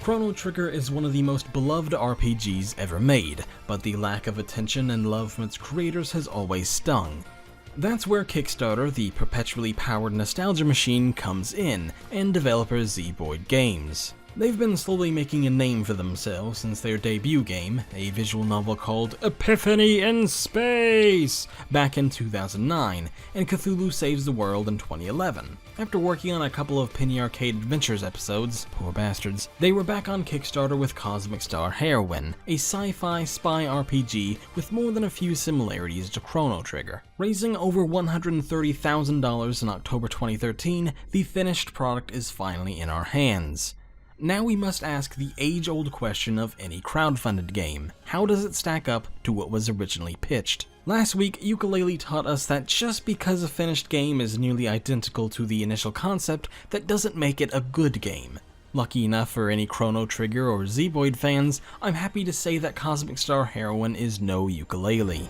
Chrono Trigger is one of the most beloved RPGs ever made, but the lack of attention and love from its creators has always stung. That's where Kickstarter, the perpetually powered nostalgia machine, comes in, and developer Zeboyd Games. They've been slowly making a name for themselves since their debut game, a visual novel called Epiphany in Space, back in 2009, and Cthulhu Saves the World in 2011. After working on a couple of Penny Arcade Adventures episodes, poor bastards, they were back on Kickstarter with Cosmic Star Heroine, a sci-fi spy RPG with more than a few similarities to Chrono Trigger. Raising over $130,000 in October 2013, the finished product is finally in our hands. Now we must ask the age-old question of any crowdfunded game. How does it stack up to what was originally pitched? Last week, Yooka-Laylee taught us that just because a finished game is nearly identical to the initial concept, that doesn't make it a good game. Lucky enough for any Chrono Trigger or Zeboyd fans, I'm happy to say that Cosmic Star Heroine is no Yooka-Laylee.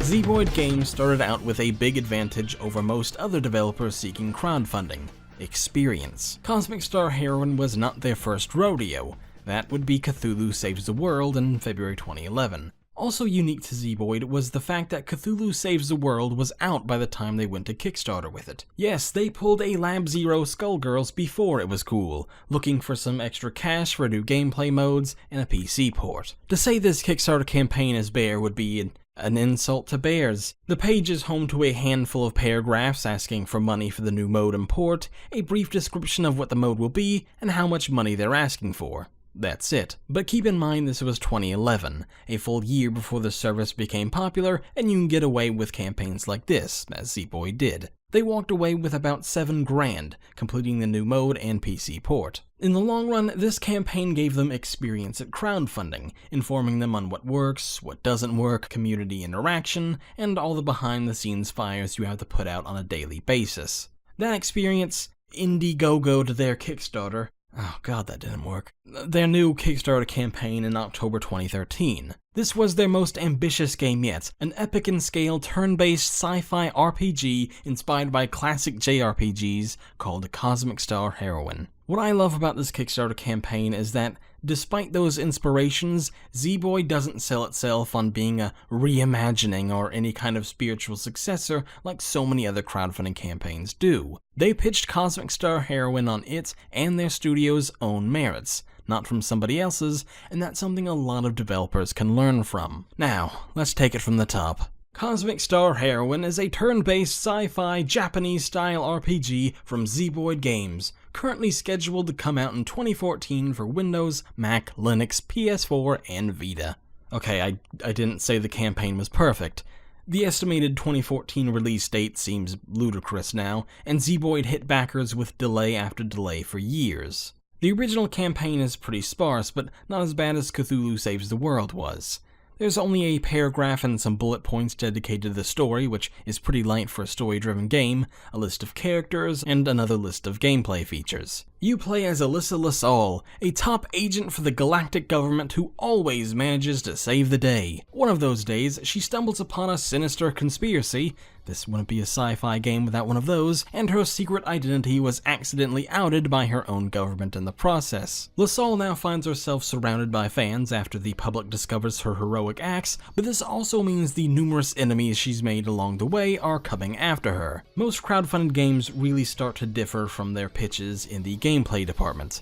Zeboyd Games started out with a big advantage over most other developers seeking crowdfunding: experience. Cosmic Star Heroine was not their first rodeo. That would be Cthulhu Saves the World in February 2011. Also unique to Zeboyd was the fact that Cthulhu Saves the World was out by the time they went to Kickstarter with it. Yes, they pulled a Lab Zero Skullgirls before it was cool, looking for some extra cash for new gameplay modes and a PC port. To say this Kickstarter campaign is bare would be an insult to bears. The page is home to a handful of paragraphs asking for money for the new mode and port, a brief description of what the mode will be, and how much money they're asking for. That's it. But keep in mind this was 2011, a full year before the service became popular, and you can get away with campaigns like this, as Zeboyd did. They walked away with about $7 grand, completing the new mode and PC port. In the long run, this campaign gave them experience at crowdfunding, informing them on what works, what doesn't work, community interaction, and all the behind-the-scenes fires you have to put out on a daily basis. That experience, Indiegogo'd their Kickstarter. Oh god, that didn't work. Their new Kickstarter campaign in October 2013. This was their most ambitious game yet, an epic in scale turn-based sci-fi RPG inspired by classic JRPGs called Cosmic Star Heroine. What I love about this Kickstarter campaign is that, despite those inspirations, Zeboyd doesn't sell itself on being a reimagining or any kind of spiritual successor like so many other crowdfunding campaigns do. They pitched Cosmic Star Heroine on its and their studio's own merits, not from somebody else's, and that's something a lot of developers can learn from. Now, let's take it from the top. Cosmic Star Heroine is a turn-based sci-fi Japanese-style RPG from Zeboyd Games, currently scheduled to come out in 2014 for Windows, Mac, Linux, PS4, and Vita. Okay, I didn't say the campaign was perfect. The estimated 2014 release date seems ludicrous now, and Zeboyd hit backers with delay after delay for years. The original campaign is pretty sparse, but not as bad as Cthulhu Saves the World was. There's only a paragraph and some bullet points dedicated to the story, which is pretty light for a story-driven game, a list of characters, and another list of gameplay features. You play as Alyssa LaSalle, a top agent for the galactic government who always manages to save the day. One of those days, she stumbles upon a sinister conspiracy. This wouldn't be a sci-fi game without one of those, and her secret identity was accidentally outed by her own government in the process. LaSalle now finds herself surrounded by fans after the public discovers her heroic acts, but this also means the numerous enemies she's made along the way are coming after her. Most crowdfunded games really start to differ from their pitches in the gameplay department.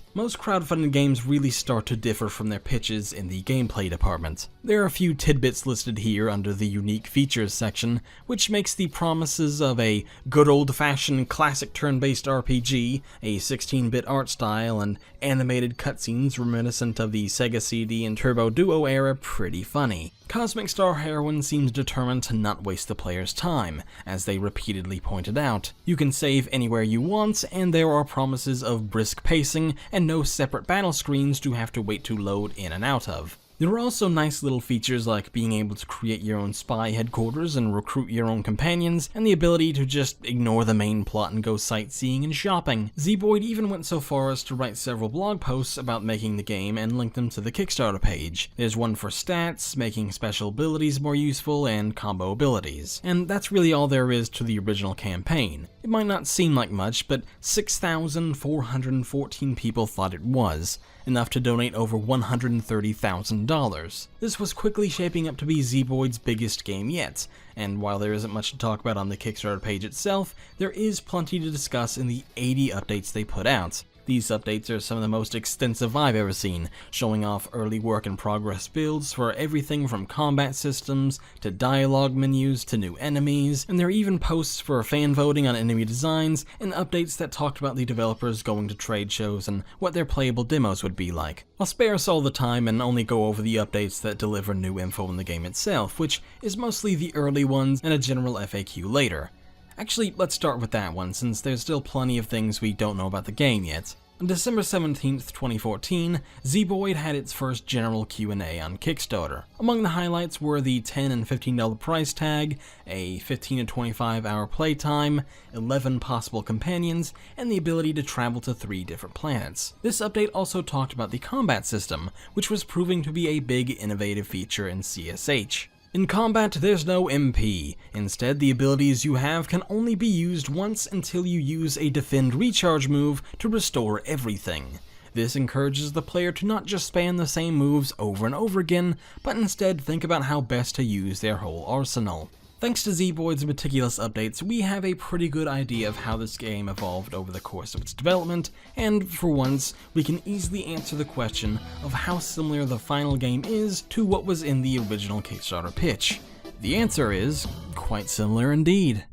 There are a few tidbits listed here under the unique features section, which makes the promises of a good old-fashioned classic turn-based RPG, a 16-bit art style, and animated cutscenes reminiscent of the Sega CD and Turbo Duo era pretty funny. Cosmic Star Heroine seems determined to not waste the player's time, as they repeatedly pointed out. You can save anywhere you want, and there are promises of brisk pacing and no separate battle screens to have to wait to load in and out of. There were also nice little features like being able to create your own spy headquarters and recruit your own companions, and the ability to just ignore the main plot and go sightseeing and shopping. Zeboyd even went so far as to write several blog posts about making the game and link them to the Kickstarter page. There's one for stats, making special abilities more useful, and combo abilities. And that's really all there is to the original campaign. It might not seem like much, but 6,414 people thought it was, enough to donate over $130,000. This was quickly shaping up to be Zeboyd's biggest game yet, and while there isn't much to talk about on the Kickstarter page itself, there is plenty to discuss in the 80 updates they put out. These updates are some of the most extensive I've ever seen, showing off early work-in-progress builds for everything from combat systems, to dialogue menus, to new enemies, and there are even posts for fan voting on enemy designs, and updates that talked about the developers going to trade shows and what their playable demos would be like. I'll spare us all the time and only go over the updates that deliver new info in the game itself, which is mostly the early ones and a general FAQ later. Actually, let's start with that one, since there's still plenty of things we don't know about the game yet. On December 17th, 2014, Zeboyd had its first general Q&A on Kickstarter. Among the highlights were the $10 and $15 price tag, a 15 to 25 hour playtime, 11 possible companions, and the ability to travel to 3 different planets. This update also talked about the combat system, which was proving to be a big innovative feature in CSH. In combat, there's no MP. Instead, the abilities you have can only be used once until you use a defend recharge move to restore everything. This encourages the player to not just spam the same moves over and over again, but instead think about how best to use their whole arsenal. Thanks to Zeboyd's meticulous updates, we have a pretty good idea of how this game evolved over the course of its development, and for once, we can easily answer the question of how similar the final game is to what was in the original Kickstarter pitch. The answer is quite similar indeed.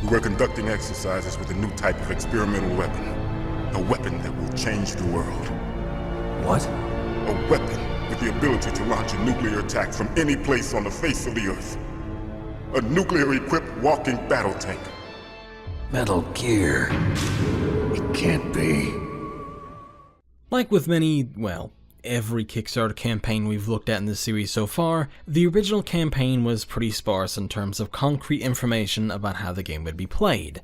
We were conducting exercises with a new type of experimental weapon. A weapon that will change the world. What? A weapon with the ability to launch a nuclear attack from any place on the face of the Earth. A nuclear-equipped walking battle tank. Metal Gear. It can't be. Like with many, well, every Kickstarter campaign we've looked at in this series so far, the original campaign was pretty sparse in terms of concrete information about how the game would be played.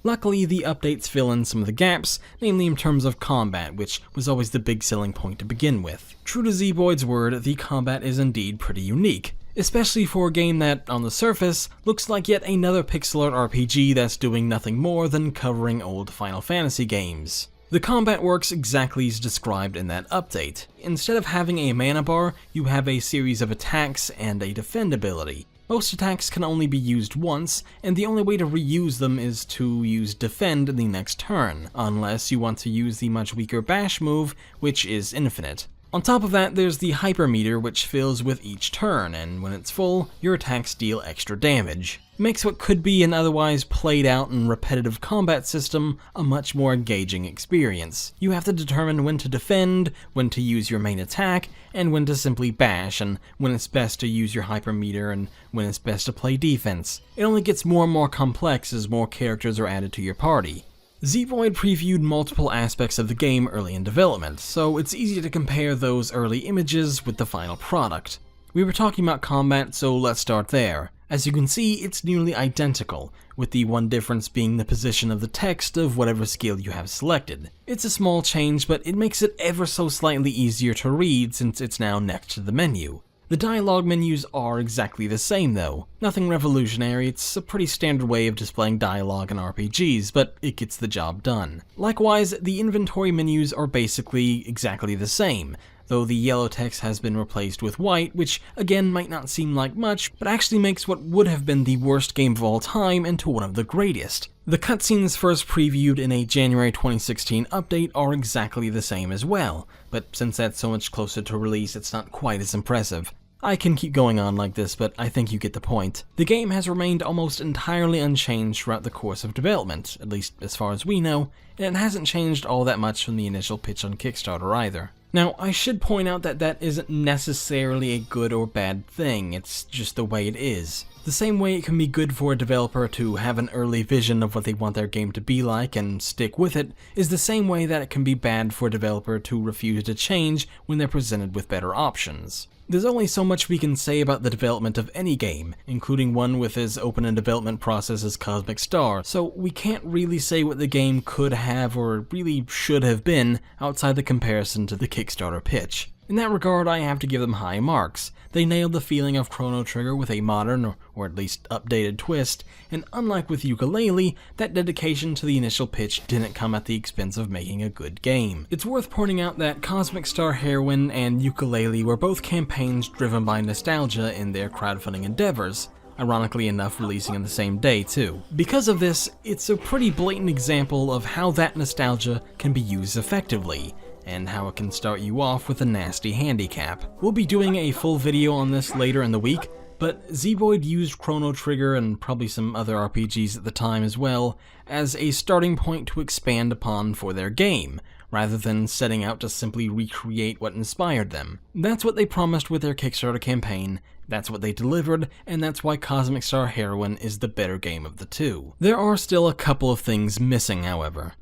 Luckily, the updates fill in some of the gaps, namely in terms of combat, which was always the big selling point to begin with. True to Zeboyd's word, the combat is indeed pretty unique, especially for a game that, on the surface, looks like yet another pixel art RPG that's doing nothing more than covering old Final Fantasy games. The combat works exactly as described in that update. Instead of having a mana bar, you have a series of attacks and a defend ability. Most attacks can only be used once, and the only way to reuse them is to use defend in the next turn, unless you want to use the much weaker bash move, which is infinite. On top of that, there's the hyper meter, which fills with each turn, and when it's full, your attacks deal extra damage. It makes what could be an otherwise played out and repetitive combat system a much more engaging experience. You have to determine when to defend, when to use your main attack, and when to simply bash, and when it's best to use your hyper meter, and when it's best to play defense. It only gets more and more complex as more characters are added to your party. Zeboyd previewed multiple aspects of the game early in development, so it's easy to compare those early images with the final product. We were talking about combat, so let's start there. As you can see, it's nearly identical, with the one difference being the position of the text of whatever skill you have selected. It's a small change, but it makes it ever so slightly easier to read since it's now next to the menu. The dialogue menus are exactly the same though. Nothing revolutionary, it's a pretty standard way of displaying dialogue in RPGs, but it gets the job done. Likewise, the inventory menus are basically exactly the same, though the yellow text has been replaced with white, which again might not seem like much, but actually makes what would have been the worst game of all time into one of the greatest. The cutscenes first previewed in a January 2016 update are exactly the same as well, but since that's so much closer to release, it's not quite as impressive. I can keep going on like this, but I think you get the point. The game has remained almost entirely unchanged throughout the course of development, at least as far as we know, and it hasn't changed all that much from the initial pitch on Kickstarter either. Now, I should point out that that isn't necessarily a good or bad thing, it's just the way it is. The same way it can be good for a developer to have an early vision of what they want their game to be like and stick with it, is the same way that it can be bad for a developer to refuse to change when they're presented with better options. There's only so much we can say about the development of any game, including one with as open a development process as Cosmic Star, so we can't really say what the game could have or really should have been outside the comparison to the Kickstarter pitch. In that regard, I have to give them high marks. They nailed the feeling of Chrono Trigger with a modern, or at least updated twist, and unlike with Yooka-Laylee, that dedication to the initial pitch didn't come at the expense of making a good game. It's worth pointing out that Cosmic Star Heroine and Yooka-Laylee were both campaigns driven by nostalgia in their crowdfunding endeavors, ironically enough releasing on the same day too. Because of this, it's a pretty blatant example of how that nostalgia can be used effectively, and how it can start you off with a nasty handicap. We'll be doing a full video on this later in the week, but Zeboyd used Chrono Trigger and probably some other RPGs at the time as well as a starting point to expand upon for their game, rather than setting out to simply recreate what inspired them. That's what they promised with their Kickstarter campaign, that's what they delivered, and that's why Cosmic Star Heroine is the better game of the two. There are still a couple of things missing, however.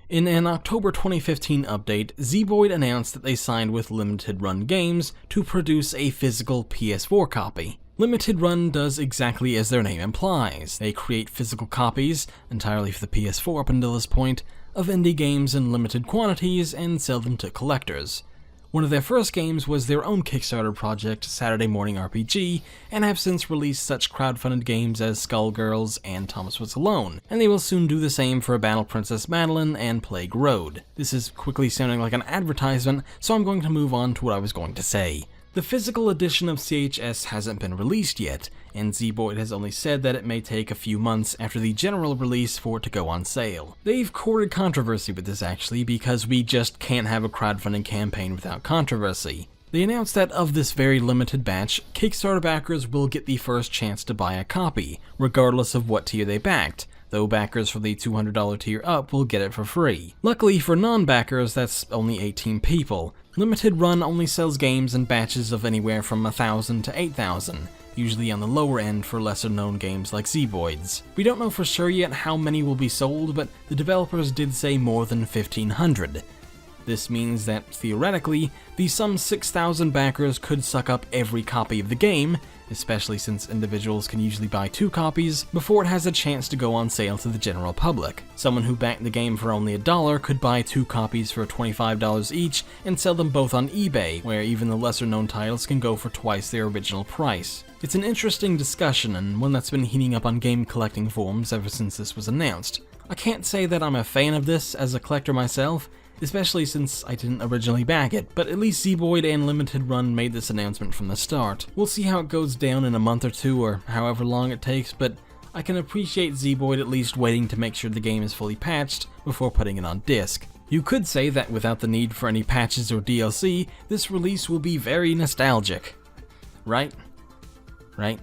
In an October 2015 update, Zeboyd announced that they signed with Limited Run Games to produce a physical PS4 copy. Limited Run does exactly as their name implies. They create physical copies, entirely for the PS4 up until this point, of indie games in limited quantities and sell them to collectors. One of their first games was their own Kickstarter project, Saturday Morning RPG, and have since released such crowdfunded games as Skullgirls and Thomas Was Alone, and they will soon do the same for Battle Princess Madeline and Plague Road. This is quickly sounding like an advertisement, so I'm going to move on to what I was going to say. The physical edition of CHS hasn't been released yet, and Zeboyd has only said that it may take a few months after the general release for it to go on sale. They've courted controversy with this actually, because we just can't have a crowdfunding campaign without controversy. They announced that of this very limited batch, Kickstarter backers will get the first chance to buy a copy, regardless of what tier they backed, though backers for the $200 tier up will get it for free. Luckily for non-backers, that's only 18 people. Limited Run only sells games in batches of anywhere from 1,000 to 8,000, usually on the lower end for lesser known games like Zeboyd's. We don't know for sure yet how many will be sold, but the developers did say more than 1,500. This means that, theoretically, the some 6,000 backers could suck up every copy of the game, especially since individuals can usually buy 2 copies before it has a chance to go on sale to the general public. Someone who backed the game for only $1 could buy 2 copies for $25 each and sell them both on eBay, where even the lesser known titles can go for twice their original price. It's an interesting discussion, and one that's been heating up on game collecting forums ever since this was announced. I can't say that I'm a fan of this as a collector myself, especially since I didn't originally back it, but at least Zeboyd and Limited Run made this announcement from the start. We'll see how it goes down in a month or two, or however long it takes, but I can appreciate Zeboyd at least waiting to make sure the game is fully patched before putting it on disc. You could say that without the need for any patches or DLC, this release will be very nostalgic. Right? Right?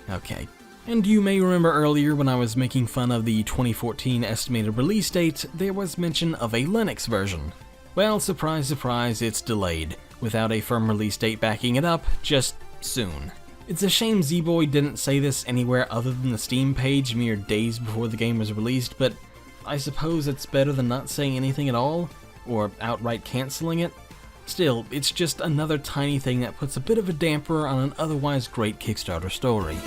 Okay. And you may remember earlier when I was making fun of the 2014 estimated release date, there was mention of a Linux version. Well, surprise surprise, it's delayed, without a firm release date backing it up, just soon. It's a shame Zeboyd didn't say this anywhere other than the Steam page mere days before the game was released, but I suppose it's better than not saying anything at all, or outright cancelling it. Still, it's just another tiny thing that puts a bit of a damper on an otherwise great Kickstarter story.